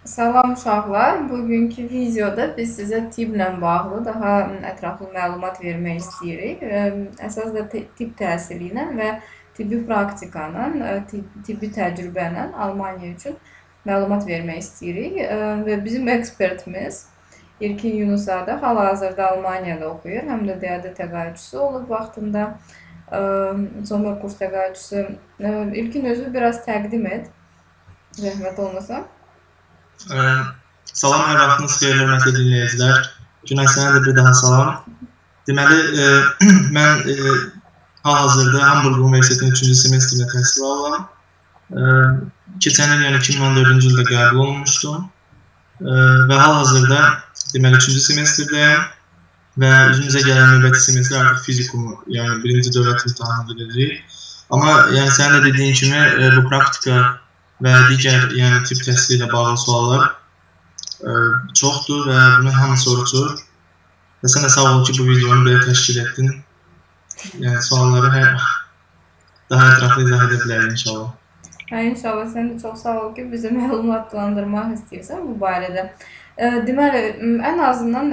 Salam uşaqlar. Bugünkü videoda biz sizə tibblə bağlı daha ətraflı məlumat vermək istəyirik. Əsas da tibb təhsili ilə və tibbi praktikanın, tibbi təcrübə ilə Almaniya üçün məlumat vermək istəyirik. Və bizim ekspertimiz İlkin Yunusadə hal-hazırda Almaniyada oxuyur. Həm də DəD təqaüdçüsü olub vaxtında. Sonra kurs təqaüdçüsü. İlkin özü biraz təqdim et. Zəhmət olmasa. Salam, hər vaxtınız xeyir, hörmətli dinləyicilər. Günay, sənə də bir daha salam. Deməli, mən hal-hazırda Hamburg Universitetinin 3-cü semestrində təhsil alıram. Keçən il, yəni 2014-cü ildə qəbul olunmuşdum. Və hal-hazırda, deməli, 3-cü semestrdəyəm və üzümüzə gələn növbəti semestr artıq fizikumu, yəni birinci dövlət imtahanı veririk. Amma yəni sənin də dediyin kimi bu praktika və digər tibb təhsili ilə bağlı suallar çoxdur və bunu hamı soruşur. Və sən də sağ ol ki, bu videonu belə təşkil etdin. Yəni sualları daha ətraflı izah edə bilərik inşallah. İnşallah sən də çox sağ ol ki, bizi məlumatlandırmaq istəyirsən bu barədə. Deməli, ən azından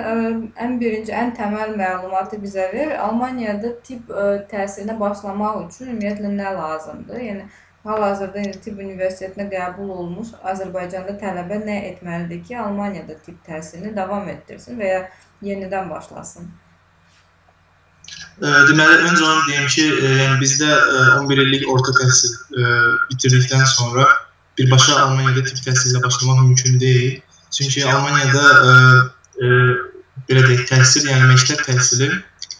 ən birinci, ən təməl məlumatı bizə ver. Almaniyada tibb təhsilinə başlamaq üçün ümumiyyətlə nə lazımdır? Yəni hal-hazırda tibb universitetinə qəbul olmuş Azərbaycanda tələbə nə etməlidir ki, Almaniyada tibb təhsilini davam etdirsin və ya yenidən başlasın? Deməli, öncə onu deyim ki, bizdə 11 illik orta təhsil bitirdikdən sonra birbaşa Almaniyada tibb təhsilinə başlamaq mümkün deyil. Çünki Almaniyada belə deyək, təhsil, yəni məktəb təhsili,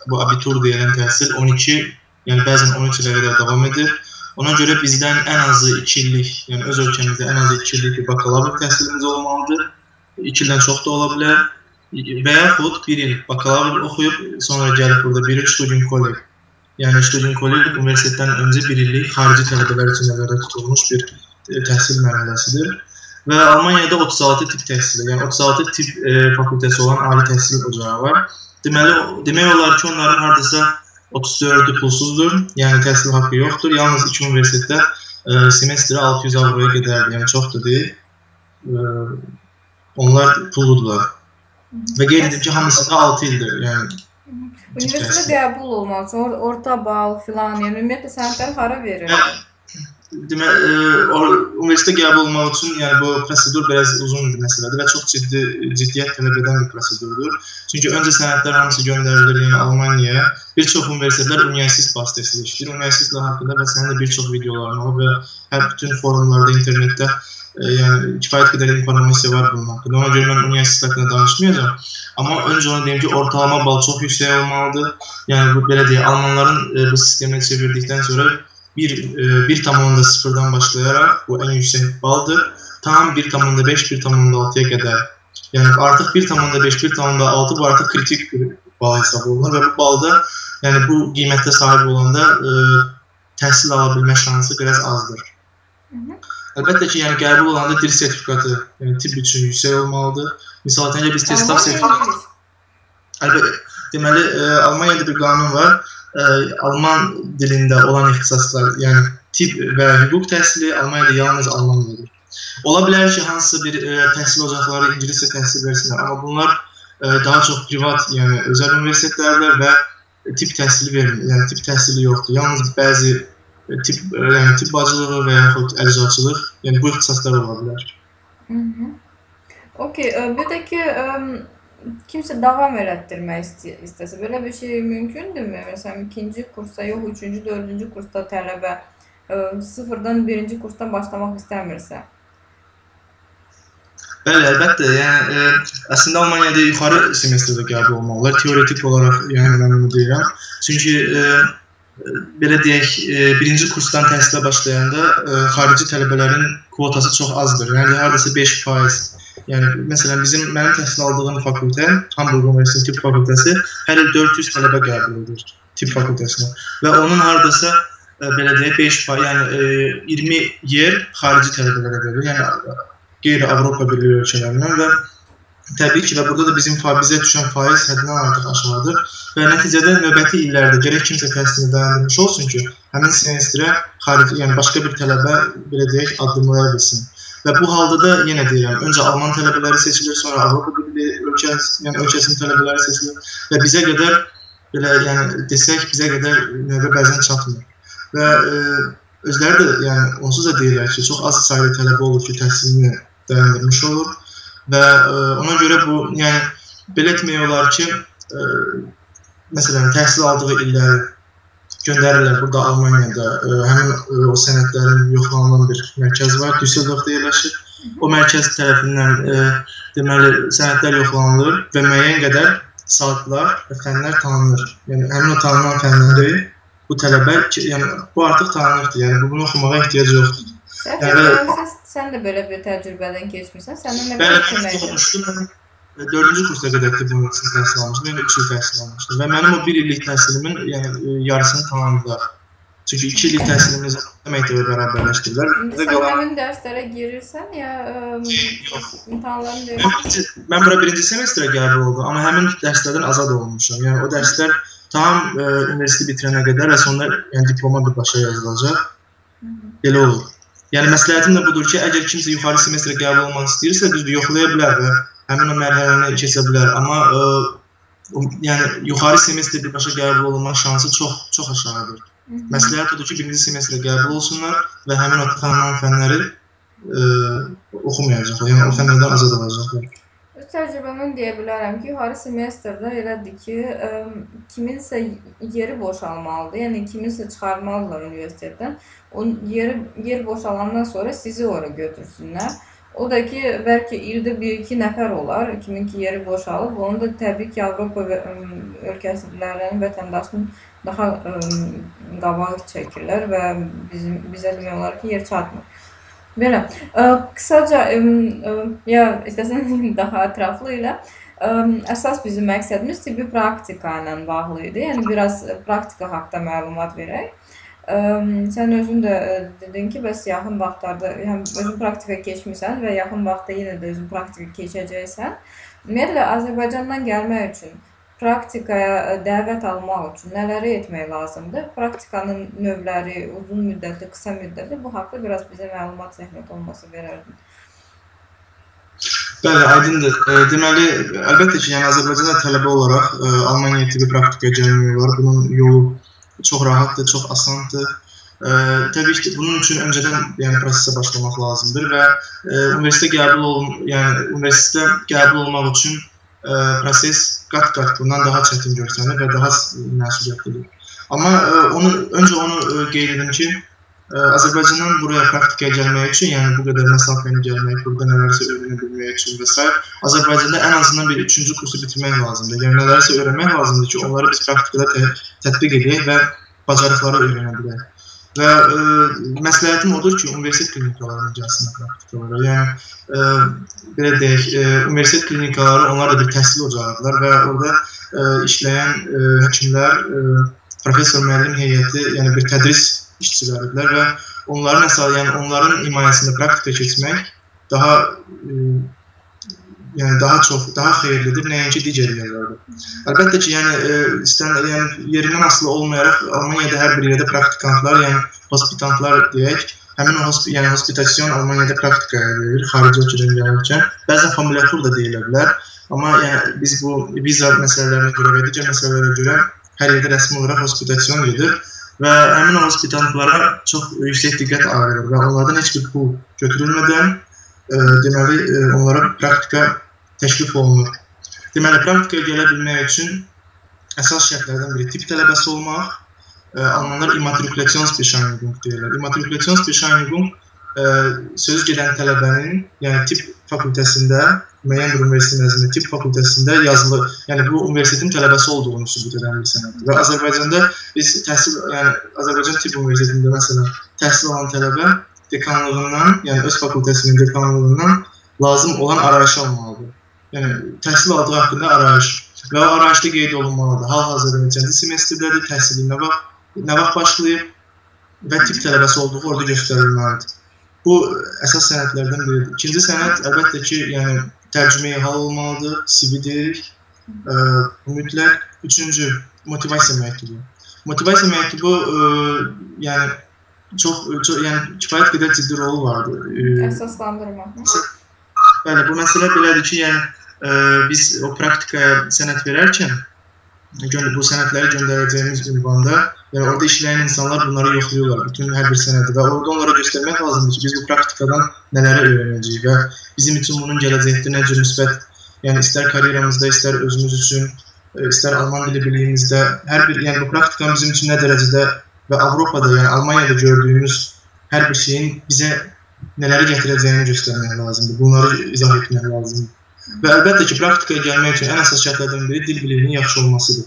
bu abitur deyilən təhsil 12, yəni bəzən 13 ilə qədər davam edir. Ona görə bizdən ən azı 2 illik, yəni öz ölkəmizdə ən azı 2 illik bir bakalavr təhsilimiz olmalıdır. 2 ildən çox da ola bilər. Və yaxud 1 il bakalavr oxuyub, sonra gəlib burada 1 il studium kolleg. Yəni studium kolleg universitetdən öncə 1 illik xarici tələbələr üçün nəzərdə tutulmuş bir təhsil mərhələsidir. Və Almaniyada 36 tibb təhsili, yəni 36 tibb fakültəsi olan ali təhsil ocağı var. Demək olar ki, onların hardasa 34'ü pulsuzdur, yəni təhsil haqqı yoxdur. Yalnız 2 universitetdə semestri 600 avroya qədərdir, yəni çox da deyil. Onlar pulludurlar. Və qeyd edib ki, hamısı da 6 ildir, yəni. Universitetə qəbul olmaq üçün orta bal filan, yəni ümumiyyətlə sənədlər hara verir? Deməli, universitetə qəbul olmaq üçün bu prosedur biraz uzun bir məsələdir və çox ciddiyyət tələb edən bir prosedurdur. Çünki öncə sənədlər hamısı göndərilir Almaniyaya. Bir çox universitetlər Universitet vasitəsilə işləyir. Universitetlər haqqında və sənin də bir çox videoların olub və hər bütün forumlarda, internetdə kifayət qədər informasiya var bunun haqqında. Ona görə mən universitet haqqında danışmayacağam. Amma öncə onu deyim ki, ortalama bal çox yüksək olmalıdır. Yəni, belə deyək, Almanların bu sistemə çevirdikdən sonra 1,0'dan başlayaraq, bu ən yüksək baldır, tam 1,5, 1,6'ya qədər. Yəni artıq 1,5, 1,6 bu artıq kritik bir bal hesab olunur və bu balda, yəni bu qiymətdə sahib olanda təhsil ala bilmə şansı biraz azdır. Əlbəttə ki, yəni qəbul olanda dil sertifikatı, yəni tibb üçün yüksək olmalıdır. Misal üçün, biz testaf sertifikatı... Əlbəttə, deməli, Almaniyada bir qanun var. Alman dilində olan ixtisaslar, yəni tibb və hüquq təhsili Almaniyada yalnız Almaniyadır. Ola bilər ki, hansısa bir təhsil ocaqları ingiliscə təhsil versinlər, amma bunlar daha çox privat, yəni özəl universitetlərdir və tibb təhsili vermir, yəni tibb təhsili yoxdur. Yalnız bəzi tibb bacılığı və yaxud əczaçılıq, yəni bu ixtisaslar ola bilər. Okey, bir də ki, kimsə davam elətdirmək istəsə, belə bir şey mümkündürmü? Məsələn, 2-ci kursda, yox 3-cü, 4-cü kursda tələbə sıfırdan 1-ci kursdan başlamaq istəmirsə? Bəli, əlbəttə. Yəni, əslində Almaniyada yuxarı semestrdə qəbul olmalılar. Teoretik olaraq, yəni mən bunu deyirəm. Çünki, belə deyək, 1-ci kursdan təhsilə başlayanda xarici tələbələrin kvotası çox azdır. Yəni, haradasa 5%. Yəni, məsələn, mənim təhsil aldığım fakültə, Hamburg Universiteti tibb fakültəsi hər il 400 tələbə qəbul edir tibb fakültəsinə. Və onun haradasa, belə deyək, 5%, yəni 20 yer xarici tələbələrə verir, yəni qeyri-Avropa Birliyi ölkələrindən və təbii ki, və burada da bizə düşən faiz həddindən artıq aşağıdır və nəticədə növbəti illərdə gərək kimsə təhsilini dayandırmış olsun ki, həmin semestrə xarici, yəni başqa bir tələbə, belə deyək, addımlaya bilsin. Və bu halda da yenə deyirəm, öncə Alman tələbələri seçilir, sonra Avropa Birliyi ölkəsinin tələbələri seçilir və bizə qədər belə yəni desək bizə qədər növbə bəzən çatmır. Və özləri də yəni onsuz da deyirlər ki, çox az sayda tələbə olur ki, təhsilini dayandırmış olur və ona görə bu yəni belə etmək olar ki, məsələn təhsil aldığı illəri göndərirlər burada Almaniyada həmin o sənədlərin yoxlanılan bir mərkəz var, Düsseldorfda yerləşir. O mərkəz tərəfindən deməli sənədlər yoxlanılır və müəyyən qədər saatlar və fənlər tanınır. Yəni həmin o tanınan fənləri bu tələbə, yəni bu artıq tanınırdı. Yəni bunu oxumağa ehtiyac yoxdur. Sən də belə bir təcrübədən keçmirsən. Sənin nə qədər oxumuşdum. 4-cü kursda qədər tibb universitetində təhsil almışdım, yəni 3 il təhsil almışdım və mənim o 1 illik təhsilimin yəni yarısını tamamladılar. Çünki 2 illik təhsilimizi məktəbə bərabərləşdirdilər. Sən həmin dərslərə girirsən ya imtahanlarını verirsən? Mən bura 1-ci semestrə qəbul oldum, amma həmin dərslərdən azad olmuşam. Yəni o dərslər tam universiteti bitirənə qədər və sonra yəni diploma birbaşa yazılacaq. Belə olur. Yəni məsləhətim də budur ki, əgər kimsə yuxarı semestrə qəbul olmaq istəyirsə, düzdür, yoxlaya bilər və həmin o mərhələni keçə bilər, amma yəni yuxarı semestrə birbaşa qəbul olunma şansı çox aşağıdır. Məsləhət odur ki, 1-ci semestrə qəbul olsunlar və həmin o tanınan fənləri oxumayacaqlar, yəni o fənlərdən azad olacaqlar. Öz təcrübəmdən deyə bilərəm ki, yuxarı semestrdə elədir ki, kiminsə yeri boşalmalıdır, yəni kiminsə çıxarmalıdırlar universitetdən. O yer boşalandan sonra sizi ora götürsünlər. O da ki, bəlkə ildə 1-2 nəfər olar, kimin ki yeri boşalıb. Onu da təbii ki, Avropa ölkələrinin vətəndaşının daha qabaq çəkirlər və bizə demək olar ki, yer çatmır. Belə, qısaca, ya istəsən daha ətraflı ilə, əsas bizim məqsədimiz tibbi praktika ilə bağlı idi. Yəni, biraz praktika haqda məlumat verək. Sən özün də dedin ki, bəs yaxın vaxtlarda həm özün praktika keçmirsən və yaxın vaxtda yenə də özün praktika keçəcəksən. Ümumiyyətlə, Azərbaycandan gəlmək üçün, praktikaya dəvət almaq üçün nələri etmək lazımdır? Praktikanın növləri, uzun müddətli, qısa müddətli, bu haqda biraz bizə məlumat zəhmət olması verərdin. Bəli, aydındır. Deməli, əlbəttə ki, yəni Azərbaycanda tələbə olaraq Almaniya tibbi praktikaya gəlmək olar. Bunun yolu çox rahatdır, çox asandır. Təbii ki, bunun üçün öncədən yəni prosesə başlamaq lazımdır və universitetə qəbul olmaq üçün proses qat-qat bundan daha çətin görsənir və daha məsuliyyətlidir. Amma öncə onu qeyd edim ki, Azərbaycandan buraya praktikaya gəlmək üçün, yəni bu qədər məsafəni gəlmək, burada nələrsə öyrənə bilmək üçün və s. Azərbaycanda ən azından bir 3-cü kursu bitirmək lazımdır. Yəni nələrsə öyrənmək lazımdır ki, onları biz praktikada tətbiq edək və bacarıqları öyrənə bilək. Və məsləhətim odur ki, universitet klinikalarına gəlsin praktikalara. Yəni, belə deyək, universitet klinikaları onlar da bir təhsil ocağıdırlar və orada işləyən həkimlər, professor müəllim heyəti, yəni bir tədris işçiləridirlər və onların himayəsində praktika keçmək daha xeyirlidir, nəinki digər yerlərdə. Əlbəttə ki, yerindən asılı olmayaraq Almaniyada hər bir yerdə praktikantlar, yəni hospitantlar deyək, həmin o hospitasyon Almaniyada praktikaya verir, xarici ölkədən gəlirkən. Bəzən familiyatur da deyilə bilər, amma biz bu viza məsələlərinə görə və digər məsələlərə görə hər yerdə rəsmi olaraq hospitasyon gedir. Və həmin o hospitantlara çox yüksək diqqət ayrılır və onlardan heç bir pul götürülmədən deməli, onlara praktika təklif olunur. Deməli, praktikaya gələ bilmək üçün əsas şərtlərdən biri tibb tələbəsi olmaq, Almanlar immatrikulyasjonsbescheinigung deyirlər. Immatrikulyasjonsbescheinigung söz gedən tələbənin, yəni tibb fakültəsində, müəyyən bir universitet nəzdində tibb fakültəsində yazılı, yəni bu universitetin tələbəsi olduğunu sübut edən bir sənəddir. Və Azərbaycanda biz Azərbaycan tibb universitetində məsələn təhsil alan tələbə dekanlığından, yəni öz fakültəsinin dekanlığından lazım olan arayışı almalıdır. Yəni təhsil aldığı haqqında arayış və o arayışda qeyd olunmalıdır. Hal-hazırda neçənci semestrdədir, təhsili nə vaxt başlayıb və tibb tələbəsi olduğu orada göstərilməlidir. Bu əsas sənədlərdən biridir. İkinci sənəd əlbəttə ki, yəni tərcüməyə hal olmalıdır, CV deyirik, mütləq. Üçüncü, motivasiya məktubu. Motivasiya məktubu, yəni yəni kifayət qədər ciddi rolu vardı. Əsaslandırmaq. Bəli, bu məsələ belədir ki, yəni biz o praktikaya sənəd verərkən bu sənədləri göndərəcəyimiz ünvanda, yəni orada işləyən insanlar bunları yoxlayırlar, bütün hər bir sənədi və orada onlara göstərmək lazımdır ki, biz bu praktikadan nələri öyrənəcəyik və bizim üçün bunun gələcəkdə nə cür müsbət, yəni istər karyeramızda, istər özümüz üçün, istər alman dili biliyimizdə, hər bir, yəni bu praktikanın bizim üçün nə dərəcədə və Avropada, yəni Almaniyada gördüyümüz hər bir şeyin bizə nələri gətirəcəyini göstərmək lazımdır, bunları izah etmək lazımdır. Və əlbəttə ki, praktikaya gəlmək üçün ən əsas şərtlərdən biri dil biliyinin yaxşı olmasıdır.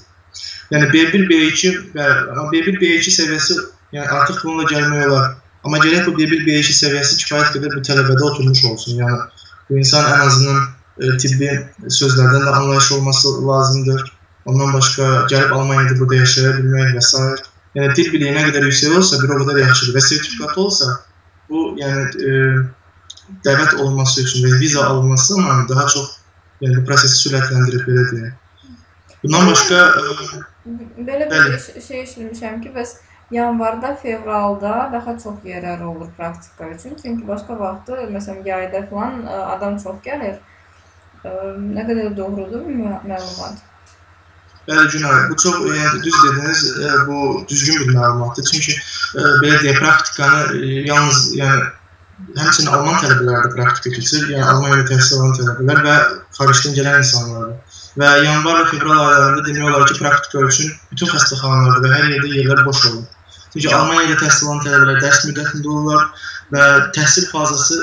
Yəni B1, B2 və B1, B2 səviyyəsi, yəni artıq bununla gəlmək olar. Amma gərək bu B1, B2 səviyyəsi kifayət qədər bu tələbədə oturmuş olsun. Yəni bu insan ən azından tibbi sözlərdən də anlayışı olması lazımdır. Ondan başqa gəlib Almaniyada burada yaşaya bilmək və s. Yəni dil biliyi nə qədər yüksək olsa, bir o qədər yaxşıdır və sertifikatı olsa, bu yəni dəvət olunması üçün və viza alınması daha çox yəni bu prosesi sürətləndirib, belə deyək. Bundan başqa belə bir şey eşitmişəm ki, bəs yanvarda, fevralda daha çox yerlər olur praktika üçün. Çünki başqa vaxtı, məsələn, yayda falan adam çox gəlir. Nə qədər doğrudur məlumat? Bəli, Günay, bu çox düz dediniz, bu düzgün bir məlumatdır. Çünki belə deyək, praktikanı yalnız həmçinin Alman tələbələri də praktika keçir, yəni Almaniyada təhsil alan tələbələr və xaricdən gələn insanlardır. Və yanvar və fevral aylarında demək olar ki, praktika üçün bütün xəstəxanalarda və hər yerdə yerlər boş olur. Çünki Almaniyada təhsil alan tələbələr dərs müddətində olurlar və təhsil fazası,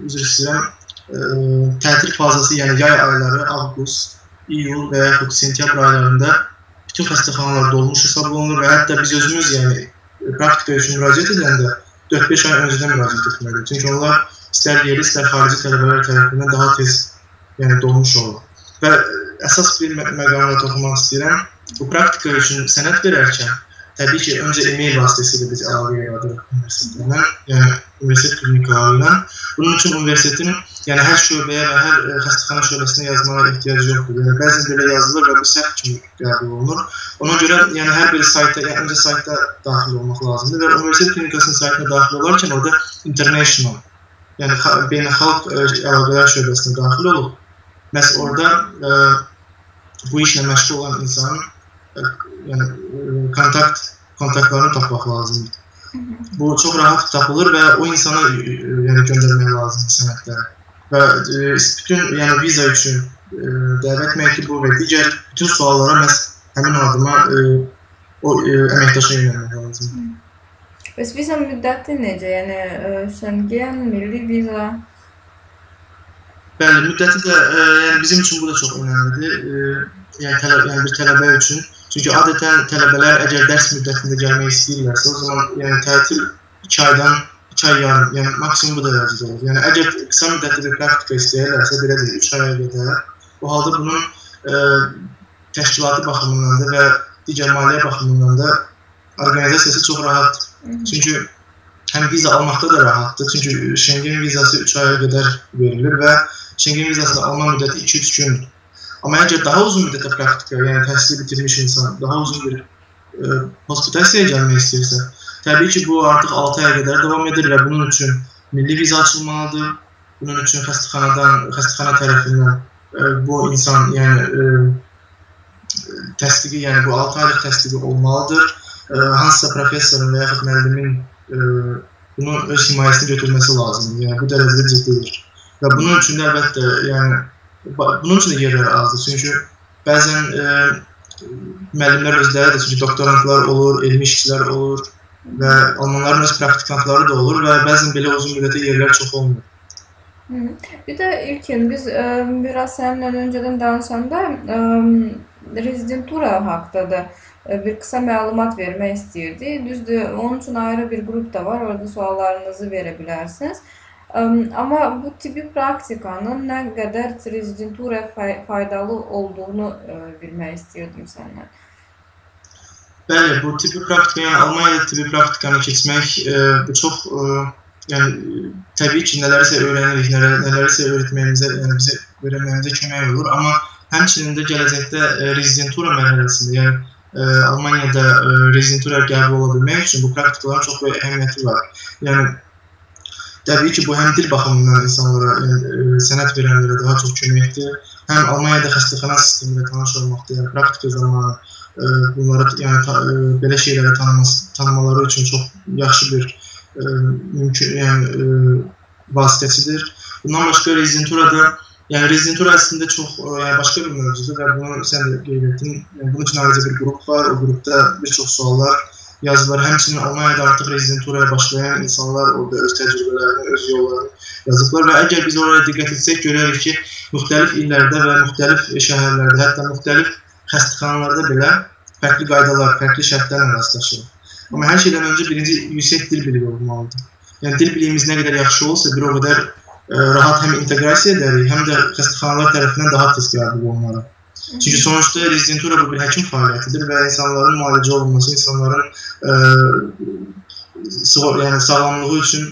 üzr istəyirəm, tətil fazası, yəni yay ayları, avqust, iyul və yaxud sentyabr aylarında bütün xəstəxanalar dolmuş hesab olunur və hətta biz özümüz yəni praktika üçün müraciət edəndə 4-5 ay öncədən müraciət etməlidir. Çünki onlar istər yerli, istər xarici tələbələr tərəfindən daha tez dolmuş olur. Və əsas bir məqamla toxunmaq istəyirəm. Bu praktika üçün sənəd verərkən, təbii ki, öncə e-mail vasitəsilə biz əlaqə yaradırıq universitetlərlə, yəni universitet klinikaları ilə. Bunun üçün universitetin hər şöbəyə və hər xəstəxana şöbəsinə yazmağa ehtiyacı yoxdur. Yəni, bəzən belə yazılır və bu səhv kimi qəbul olunur. Ona görə hər bir sayta, öncə sayta daxil olmaq lazımdır və universitet klinikasının saytına daxil olarkən orada international, yəni beynəlxalq əlaqələr şöbəsinə daxil olub. Məhz orada bu işlə məşğul olan insanın kontaktlarını tapmaq lazımdır. Bu çox rahat tapılır və o insana göndərmək lazımdır sənədləri. Və bütün viza üçün dəvət məktubu və digər bütün suallara məhz həmin adıma o əməkdaşa yönəlmək lazımdır. Bəs viza müddəti necə? Yəni Schengen, milli viza? Bəli, müddəti də bizim üçün bu da çox önəmlidir. Yəni bir tələbə üçün. Çünki adətən tələbələr əgər dərs müddətində gəlmək istəyirlərsə, o zaman tətil 2 aydan 2 ay yarım, yəni maksimum bu da dərəcədə olur. Yəni əgər qısa müddətli bir praktika istəyirlərsə, belə deyil, 3 aya qədər, o halda bunun təşkilatı baxımından da və digər maliyyə baxımından da orqanizasiyası çox rahatdır. Çünki həm viza almaqda da rahatdır, çünki Schengen vizası 3 aya qədər verilir və Schengen vizasını alma müddəti 2-3 gündür. Amma əgər daha uzun müddətə praktika, yəni təhsili bitirmiş insan daha uzun bir hospitasiyaya gəlmək istəyirsə, təbii ki, bu artıq 6 aya qədər davam edir və bunun üçün milli viza açılmalıdır. Bunun üçün xəstəxana tərəfindən bu insan, təsdiqi, yəni bu 6 aylıq təsdiqi olmalıdır. Hansısa professorun və yaxud müəllimin bunu öz himayəsini götürməsi lazımdır. Yəni bu dərəcədə ciddidir. Və bunun üçün də əlbəttə, bunun üçün də yerlər azdır. Çünki bəzən müəllimlər özləri də, çünki doktorantlar olur, elmi işçilər olur və almanların öz praktikantları da olur və bəzən belə uzun müddətə yerlər çox olmur. Bir də İlkin, biz biraz səninlə öncədən danışanda rezidentura haqda da bir qısa məlumat vermək istəyirdik. Düzdür, onun üçün ayrı bir qrup da var, orada suallarınızı verə bilərsiniz. Amma bu tibbi praktikanın nə qədər rezidentura faydalı olduğunu bilmək istəyirdim səndən. Bəli, bu tibbi praktika, yəni Almaniyada tibbi praktikanı keçmək bu çox, yəni təbii ki, nələrsə öyrənirik, nələrsə öyrətməyimizə, yəni bizə öyrənməyimizə kömək olur. Amma həmçinin də gələcəkdə rezidentura mərhələsində, yəni Almaniyada rezidenturaya qəbul ola bilmək üçün bu praktikaların çox böyük əhəmiyyəti var. Yəni təbii ki, bu həm dil baxımından insanlara, yəni sənət verənlərə daha çox köməkdir. Həm Almaniyada xəstəxana sistemi ilə tanış olmaqda, yəni praktika zamanı bunları, yəni belə şeyləri tanımaları üçün çox yaxşı bir mümkün, yəni vasitəsidir. Bundan başqa rezidenturada, yəni rezidentura əslində çox yəni başqa bir mövzudur və bunu sən də qeyd etdin. Yəni bunun üçün ayrıca bir qrup var. O qrupda bir çox suallar yazılar. Həmçinin Almaniyada artıq rezidenturaya başlayan insanlar orada öz təcrübələrini, öz yollarını yazıblar və əgər biz oraya diqqət etsək görərik ki, müxtəlif illərdə və müxtəlif şəhərlərdə, hətta müxtəlif xəstəxanalarda belə fərqli qaydalar, fərqli şərtlərlə rastlaşırıq. Amma hər şeydən öncə birinci yüksək dil biliyi olmalıdır. Yəni dil biliyimiz nə qədər yaxşı olsa, bir o qədər rahat həm inteqrasiya edərik, həm də xəstəxanalar tərəfindən daha tez qəbul olunarıq. Çünki sonuçta rezidentura bu bir həkim fəaliyyətidir və insanların müalicə olunması, insanların yəni sağlamlığı üçün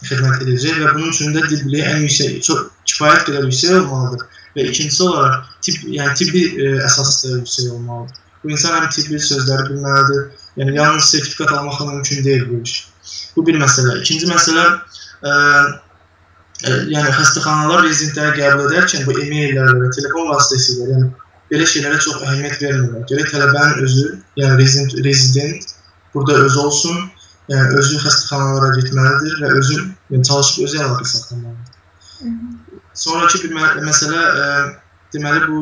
xidmət edəcək və bunun üçün də dil biliyi ən yüksək, çox kifayət qədər yüksək olmalıdır. Və ikincisi olaraq tibbi əsasda yüksək olmalıdır. Bu insan həm tibbi sözləri bilməlidir, yəni yalnız sertifikat almaqla mümkün deyil bu iş. Bu bir məsələ. İkinci məsələ, yəni xəstəxanalar rezidentləri qəbul edərkən bu e-maillərlə və telefon vasitəsilə, yəni belə şeylərə çox əhəmiyyət vermirlər. Gərək tələbənin özü, yəni rezident burada özü olsun, yəni özü xəstəxanalara getməlidir və özü çalışıb özü əlaqə saxlamalıdır. Sonraki bir məsələ, deməli bu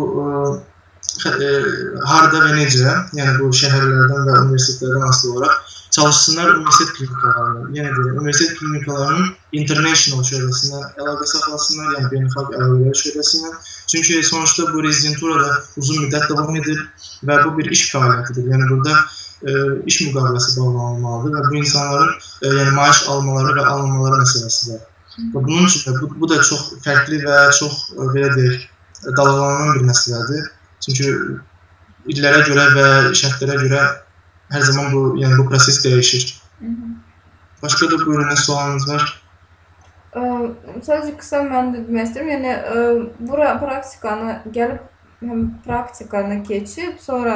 harda və necə, yəni bu şəhərlərdən və universitetlərdən asılı olaraq çalışsınlar universitet klinikalarına. Yenə deyirəm, universitet klinikalarının international şöbəsindən əlaqə saxlasınlar, yəni beynəlxalq əlaqələr şöbəsindən. Çünki sonuçta bu rezidenturada uzun müddət davam edir və bu bir iş fəaliyyətidir. Yəni burada iş müqaviləsi bağlanılmalıdır və bu insanların yəni maaş almaları və alınmaları məsələsi var. Və bunun üçün də bu da çox fərqli və çox belə deyək, dalğalanan bir məsələdir. Çünki illərə görə və şərtlərə görə hər zaman bu proses dəyişir. Başqa da buyurun, nə sualınız var? Sadəcə qısa mən də demək istəyirəm. Yəni bura praktikanı gəlib həm praktikanı keçib, sonra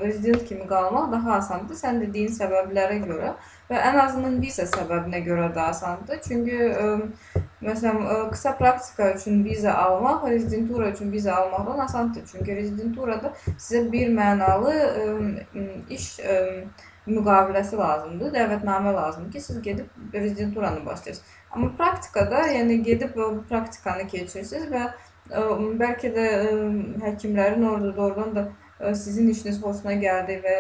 rezident kimi qalmaq daha asandır. Sən dediyin səbəblərə görə və ən azından viza səbəbinə görə də asandır. Çünki məsələn qısa praktika üçün viza almaq, rezidentura üçün viza almaqdan asandır. Çünki rezidenturada sizə bir mənalı iş müqaviləsi lazımdır, dəvətnamə lazımdır ki, siz gedib rezidenturanı başlayırsınız. Amma praktikada, yəni gedib praktikanı keçirsiniz və bəlkə də həkimlərin orada doğrudan da sizin işiniz xoşuna gəldi və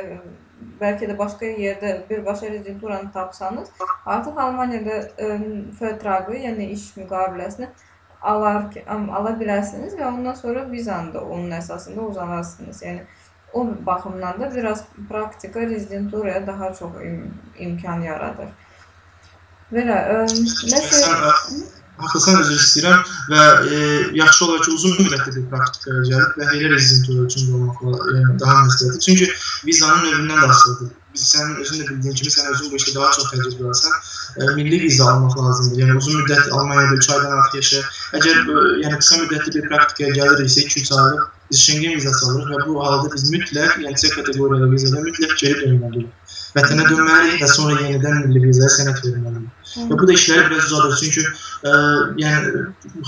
bəlkə də başqa yerdə birbaşa rezidenturanı tapsanız, artıq Almaniyada vertraqı, yəni iş müqaviləsini ala bilərsiniz və ondan sonra vizanı da onun əsasında uzanarsınız. Yəni o baxımdan da biraz praktika rezidenturaya daha çox imkan yaradır. Belə, Haqlısan, üzr istəyirəm və yaxşı olar ki, uzun müddətli bir praktikaya gəlib və elə rezidentura üçün də olmaqla daha məsləhətdir. Çünki vizanın növündən də asılıdır. Sənin özün də bildiyin kimi, sən özün bu işdə daha çox təcrübəlisən, milli viza almaq lazımdır. Yəni uzun müddət Almaniyada 3 aydan artıq yaşa. Əgər yəni qısa müddətli bir praktikaya gəliriksə 2-3 aylıq biz Schengen vizası alırıq və bu halda biz mütləq, yəni C kateqoriyada vizada mütləq geri dönməliyik. Vətənə dönməliyik və sonra yenidən milli vizaya sənəd verməliyik. Və bu da işləri biraz uzadır. Çünki yəni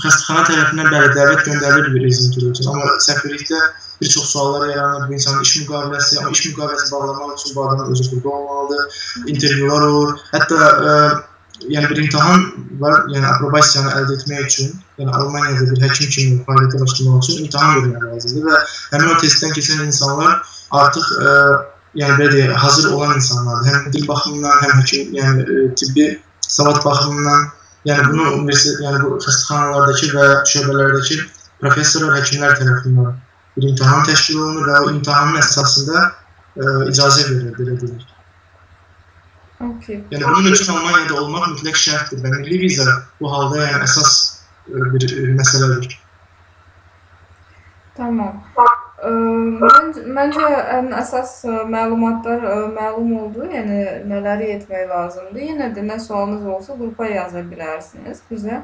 xəstəxana tərəfindən bəli dəvət göndərilir bir rezidentura üçün. Amma səfirlikdə bir çox suallar yaranır. Bu insanın iş müqaviləsi, amma iş müqaviləsi bağlamaq üçün bu adamın özü burada olmalıdır. İntervyular olur. Hətta yəni bir imtahan var, yəni aprobasiyanı əldə etmək üçün, yəni Almaniyada bir həkim kimi fəaliyyətə başlamaq üçün imtahan vermək lazımdır və həmin o testdən keçən insanlar artıq yəni belə deyək, hazır olan insanlardır. Həm dil baxımından, həm həkim, yəni tibbi savad baxımından, yəni bunu universitet, yəni bu xəstəxanalardakı və şöbələrdəki professorlar, həkimlər tərəfindən bir imtahan təşkil olunur və o imtahanın əsasında icazə verilir, belə deyək. Yəni bunun üçün Almaniyada olmaq mütləq şərtdir və milli viza bu halda yəni əsas bir məsələdir. Tamam. Məncə ən əsas məlumatlar məlum oldu, yəni nələri etmək lazımdır. Yenə də nə sualınız olsa qrupa yaza bilərsiniz bizə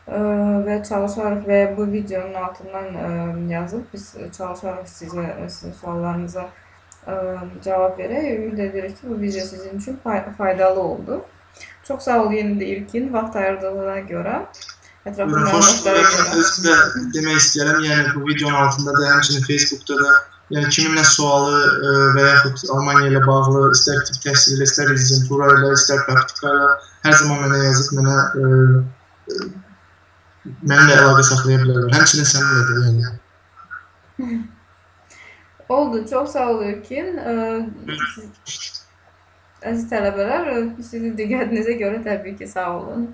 və çalışarıq və bu videonun altından yazıb biz çalışarıq sizin suallarınıza cavab verək. Ümid edirik ki, bu video sizin üçün faydalı oldu. Çox sağ ol yenə də İlkin, vaxt ayırdığına görə, ətraflı Buyurun, xoş məlumatlara görə. özüm də demək istəyirəm, yəni bu videonun altında da, həmçinin Facebookda da, yəni kimin nə sualı və yaxud Almaniya ilə bağlı, istər tip təhsil ilə, istər rezidentura ilə, istər praktika ilə, hər zaman mənə yazıb, mənimlə əlaqə saxlaya bilərlər. Həmçinin səninlə də, yəni. Oldu, çox sağ ol İlkin. Əziz tələbələr, sizin diqqətinizə görə təbii ki, sağ olun.